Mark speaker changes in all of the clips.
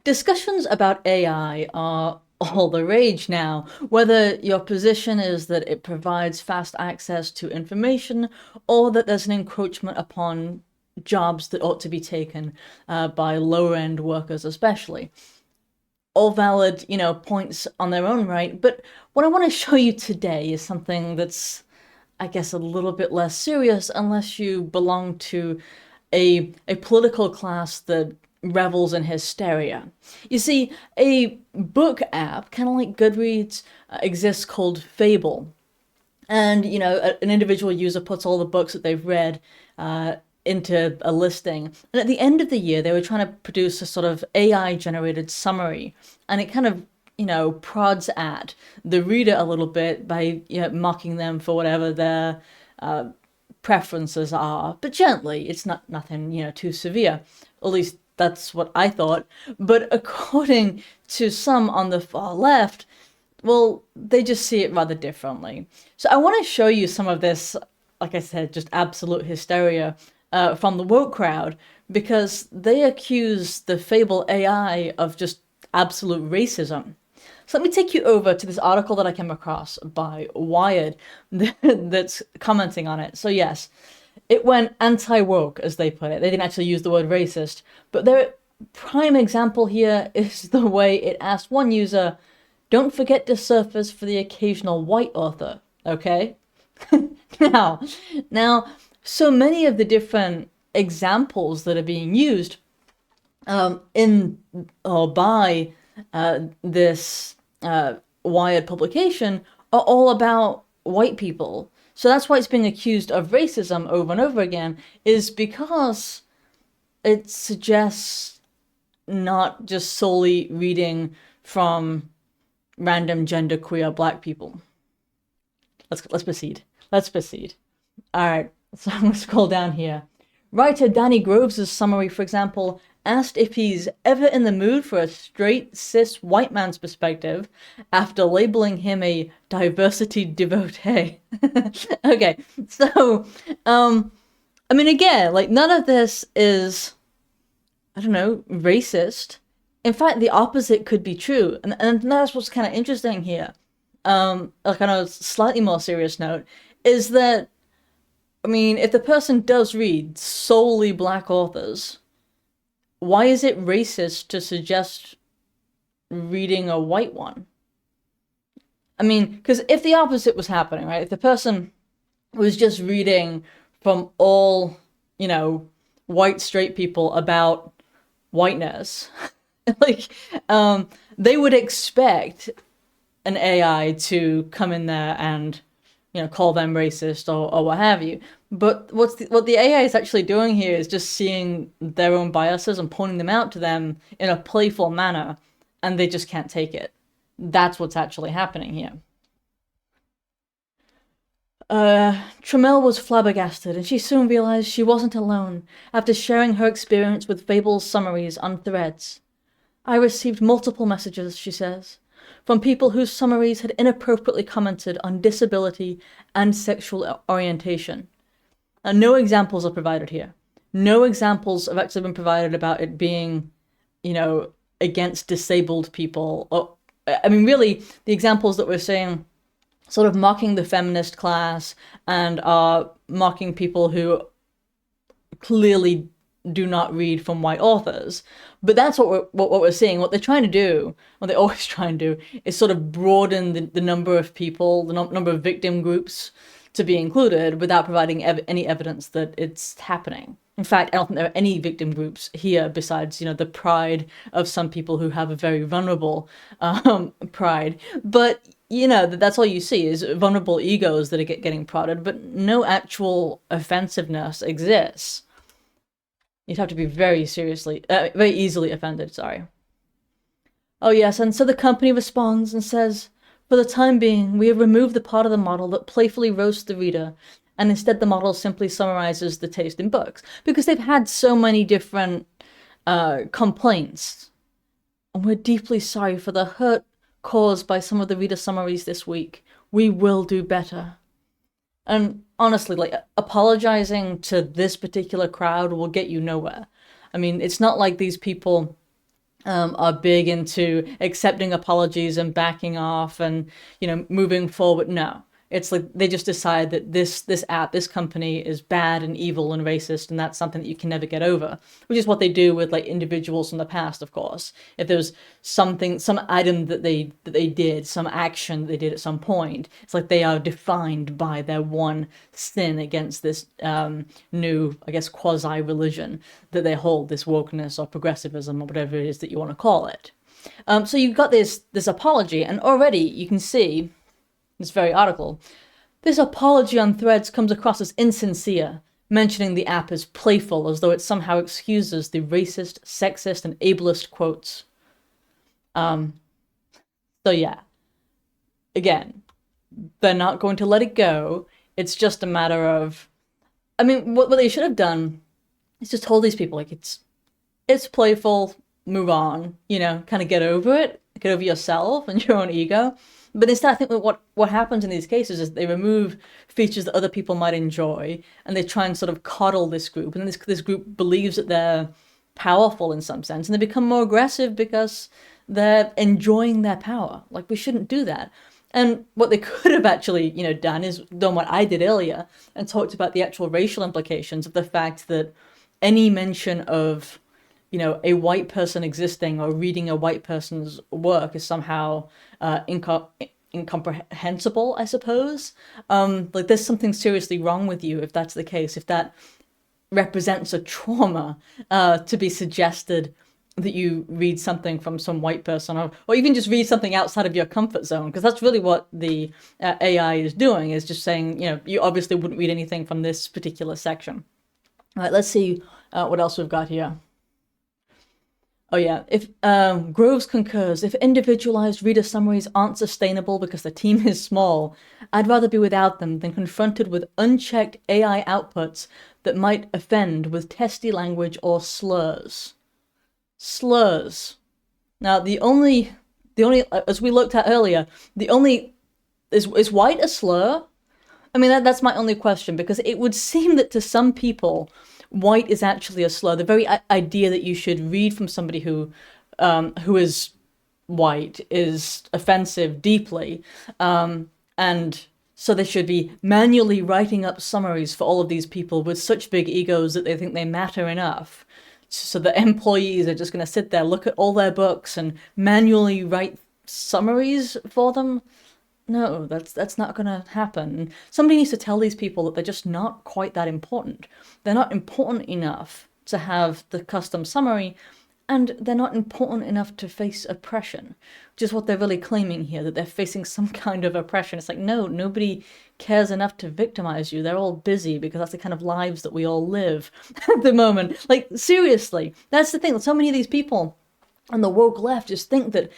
Speaker 1: Discussions about AI are all the rage now, whether your position is that it provides fast access to information or that there's an encroachment upon jobs that ought to be taken by lower-end workers especially. All valid, points on their own right, but what I want to show you today is something that's, I guess, a little bit less serious unless you belong to a political class that revels in hysteria. You see, a book app, kind of like Goodreads, exists called Fable. And, an individual user puts all the books that they've read into a listing. And at the end of the year, they were trying to produce a sort of AI-generated summary. And it kind of, prods at the reader a little bit by mocking them for whatever their preferences are, but gently. It's not nothing, too severe. At least that's what I thought. But according to some on the far left, well, they just see it rather differently. So I want to show you some of this, like I said, just absolute hysteria from the woke crowd, because they accuse the Fable AI of just absolute racism. So let me take you over to this article that I came across by Wired that's commenting on it. So yes, it went anti-woke, as they put it. They didn't actually use the word racist, but their prime example here is the way it asked one user, "Don't forget to surface for the occasional white author, okay?" Now, so many of the different examples that are being used in or by this Wired publication are all about white people. So that's why it's being accused of racism over and over again, is because it suggests not just solely reading from random genderqueer black people. Let's proceed. Let's proceed. All right, so I'm gonna scroll down here. Writer Danny Groves' summary, for example, asked if he's ever in the mood for a straight, cis white man's perspective after labeling him a diversity devotee. Okay, so, I mean, again, like, none of this is, I don't know, racist. In fact, the opposite could be true, and that's what's kind of interesting here. Like on a slightly more serious note, is that, I mean, if the person does read solely black authors, why is it racist to suggest reading a white one? I mean, because if the opposite was happening, right? If the person was just reading from all, white straight people about whiteness, like, they would expect an AI to come in there and, call them racist or what have you. But what the AI is actually doing here is just seeing their own biases and pointing them out to them in a playful manner, and they just can't take it. That's what's actually happening here. Tramiel was flabbergasted, and she soon realized she wasn't alone after sharing her experience with Fable's summaries on Threads. "I received multiple messages," she says, "from people whose summaries had inappropriately commented on disability and sexual orientation. And no examples are provided here. No examples have actually been provided about it being, against disabled people. Or, I mean, really, the examples that we're seeing sort of mocking the feminist class and are mocking people who clearly do not read from white authors. But that's what we're seeing. What they're trying to do, what they always try and do, is sort of broaden the number of people, the number of victim groups to be included without providing any evidence that it's happening. In fact, I don't think there are any victim groups here besides, the pride of some people who have a very vulnerable pride. But, that's all you see is vulnerable egos that are getting prodded, but no actual offensiveness exists. You'd have to be very easily offended, sorry. Oh yes, and so the company responds and says, "For the time being, we have removed the part of the model that playfully roasts the reader, and instead the model simply summarizes the taste in books." Because they've had so many different complaints. "And we're deeply sorry for the hurt caused by some of the reader summaries this week. We will do better." And honestly, like, apologizing to this particular crowd will get you nowhere. I mean, it's not like these people are big into accepting apologies and backing off and, moving forward. No, it's like they just decide that this app, this company is bad and evil and racist, and that's something that you can never get over, which is what they do with like individuals from the past. Of course, if there's something, some item that they did, some action that they did at some point, it's like they are defined by their one sin against this new, I guess, quasi religion that they hold, this wokeness or progressivism or whatever it is that you want to call it. So you've got this apology, and already you can see this very article. This apology on Threads comes across as insincere, mentioning the app as playful, as though it somehow excuses the racist, sexist, and ableist quotes. So yeah, again, they're not going to let it go. It's just a matter of, I mean, what they should have done is just told these people, like, it's playful, move on, kind of get over it, get over yourself and your own ego. But instead, I think what happens in these cases is they remove features that other people might enjoy, and they try and sort of coddle this group, and this group believes that they're powerful in some sense, and they become more aggressive because they're enjoying their power. Like, we shouldn't do that. And what they could have actually, done is done what I did earlier and talked about the actual racial implications of the fact that any mention of, a white person existing or reading a white person's work is somehow incomprehensible, I suppose. Like, there's something seriously wrong with you if that's the case, if that represents a trauma to be suggested that you read something from some white person, or even just read something outside of your comfort zone, because that's really what the AI is doing, is just saying, you obviously wouldn't read anything from this particular section. All right, let's see what else we've got here. Oh yeah, if Groves concurs, if individualized reader summaries aren't sustainable because the team is small, I'd rather be without them than confronted with unchecked AI outputs that might offend with testy language or slurs. Slurs. Now, the only, as we looked at earlier, is white a slur? I mean, that's my only question, because it would seem that to some people, white is actually a slur. The very idea that you should read from somebody who is white is offensive deeply, and so they should be manually writing up summaries for all of these people with such big egos that they think they matter enough. So the employees are just going to sit there, look at all their books, and manually write summaries for them. No, that's not going to happen. Somebody needs to tell these people that they're just not quite that important. They're not important enough to have the custom summary, and they're not important enough to face oppression, which is what they're really claiming here, that they're facing some kind of oppression. It's like, no, nobody cares enough to victimize you. They're all busy because that's the kind of lives that we all live at the moment. Like, seriously, that's the thing. So many of these people on the woke left just think that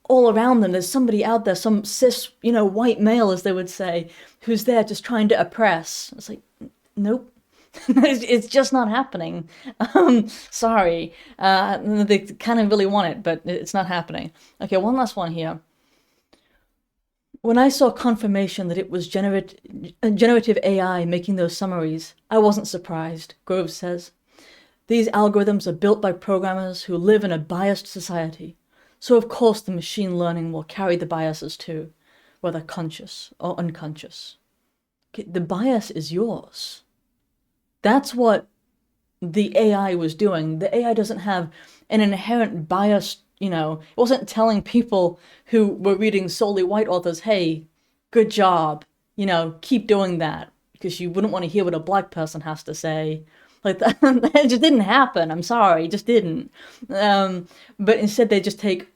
Speaker 1: all around them there's somebody out there, some cis, white male, as they would say, who's there just trying to oppress. It's like, nope. It's just not happening. Sorry. They kind of really want it, but it's not happening. Okay, one last one here. When I saw confirmation that it was generative AI making those summaries, I wasn't surprised, Groves says. These algorithms are built by programmers who live in a biased society. So of course the machine learning will carry the biases too, whether conscious or unconscious. Okay, the bias is yours. That's what the AI was doing. The AI doesn't have an inherent bias, it wasn't telling people who were reading solely white authors, hey, good job, keep doing that, because you wouldn't want to hear what a black person has to say. Like, that, it just didn't happen. I'm sorry, it just didn't. But instead they just take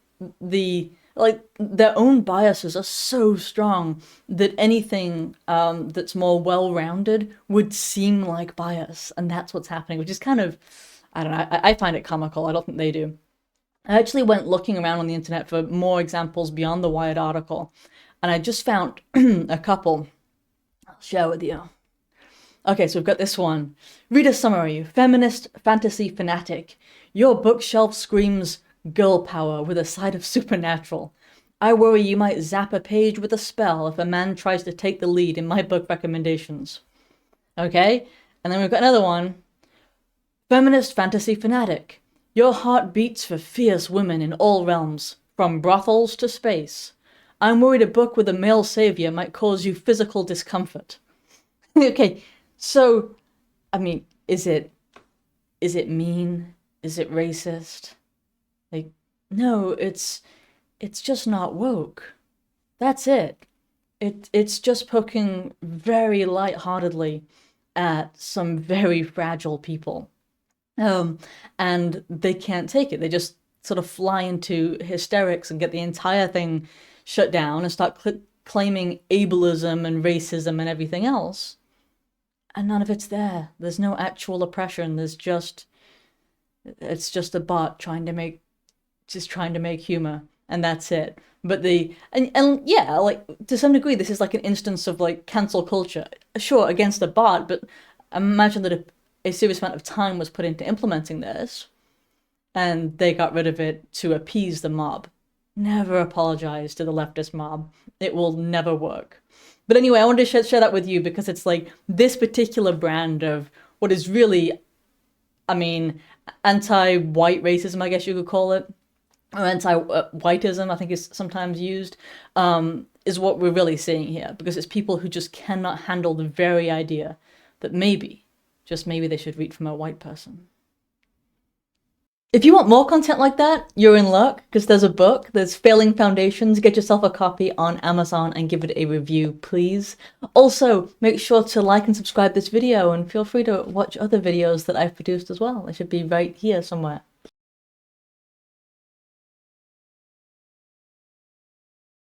Speaker 1: their own biases are so strong that anything that's more well-rounded would seem like bias, and that's what's happening, which is kind of, I don't know, I find it comical. I don't think they do. I actually went looking around on the internet for more examples beyond the Wired article, and I just found a couple I'll share with you. Okay, so we've got this one. Reader summary, feminist fantasy fanatic. Your bookshelf screams girl power with a side of supernatural. I worry you might zap a page with a spell if a man tries to take the lead in my book recommendations. Okay, and then we've got another one. Feminist fantasy fanatic. Your heart beats for fierce women in all realms, from brothels to space. I'm worried a book with a male savior might cause you physical discomfort. Okay, so, I mean, is it mean? Is it racist? Like, no, it's just not woke. That's it. It's just poking very lightheartedly at some very fragile people. Um, and they can't take it. They just sort of fly into hysterics and get the entire thing shut down and start claiming ableism and racism and everything else. And none of it's there. There's no actual oppression. It's just a bot trying to make humor, and that's it. But and yeah, like to some degree, this is like an instance of like cancel culture. Sure, against a bot, but imagine that a serious amount of time was put into implementing this, and they got rid of it to appease the mob. Never apologize to the leftist mob. It will never work. But anyway, I wanted to share that with you because it's like this particular brand of what is really, I mean, anti-white racism, I guess you could call it, or anti-whiteism, I think is sometimes used, is what we're really seeing here, because it's people who just cannot handle the very idea that maybe, just maybe they should read from a white person. If you want more content like that, you're in luck, because there's a book, there's Failing Foundations. Get yourself a copy on Amazon and give it a review, please. Also, make sure to like and subscribe this video, and feel free to watch other videos that I've produced as well. They should be right here somewhere.